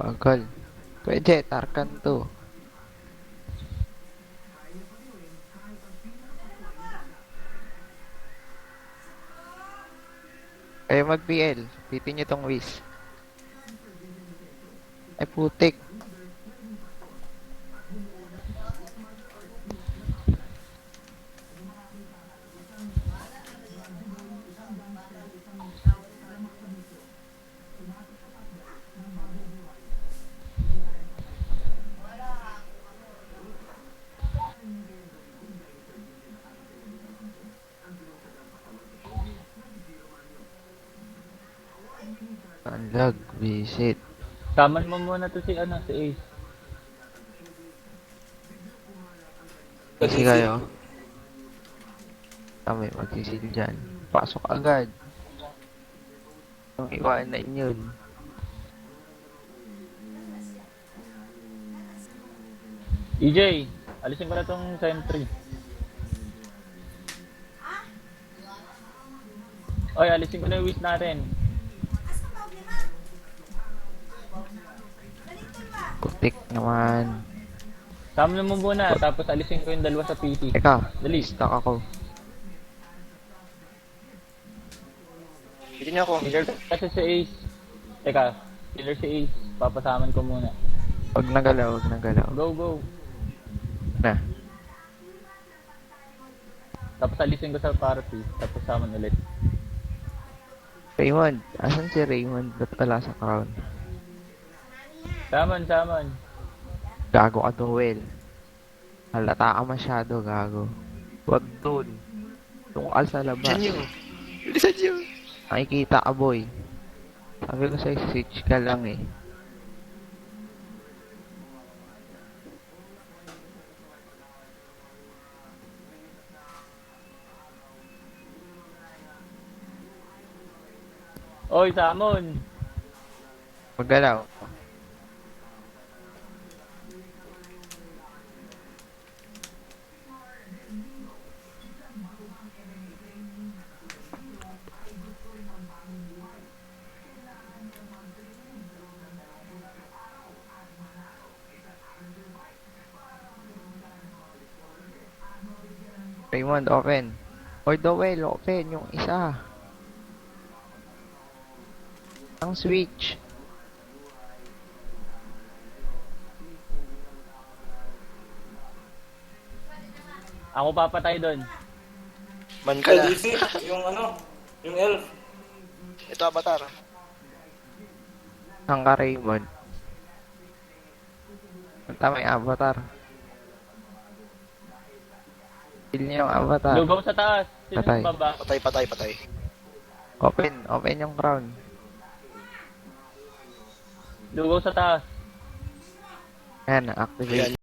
Tagal. Pwede, Tarkan to. Kayo mag-PL. Pitin nyo tong Wiz. Ay putik. Unlock, visit. Saman mo muna to si Ace. Kasi kayo. Kami magsisil dyan. Pasok agad. Yung iwanan yun. EJ, alisin ko na tong sentry. Oy, alisin ko na yung Wiz natin. Putik naman. Saman mo muna, tapos alisin ko yung dalawa sa PT. Teka, Dali. stuck ako. Hindi niya ako, healer. Kasi si Ace. Teka, killer si Ace. Papasaman ko muna. Huwag nagalaw, huwag nagalaw. Go, go. Na. Tapos alisin ko sa party. Tapos saman ulit. Raymond. Asan si Raymond? Ba't wala sa crown? Saman. Gago ka, Dowell. Halata ka masyado, gago. Huwag dun. Tungkal sa labas. Diyan yun. Bilisan yun. Nakikita ka, boy. Sabi ko sa'yo, switch ka lang eh. Oy, Samon. Maggalaw. Raymond, open. Or Dowell, open yung isa. Ang switch. Ako papatay doon. Man ka na. Yung ano, yung elf. Ito avatar. Ang ka, Raymond. Tama yung avatar. Kill niya yung avatar. Lugaw sa taas. Sino Patay. sa baba? Patay. Open yung crown. Lugaw sa taas. Ayan, activate. Ayan.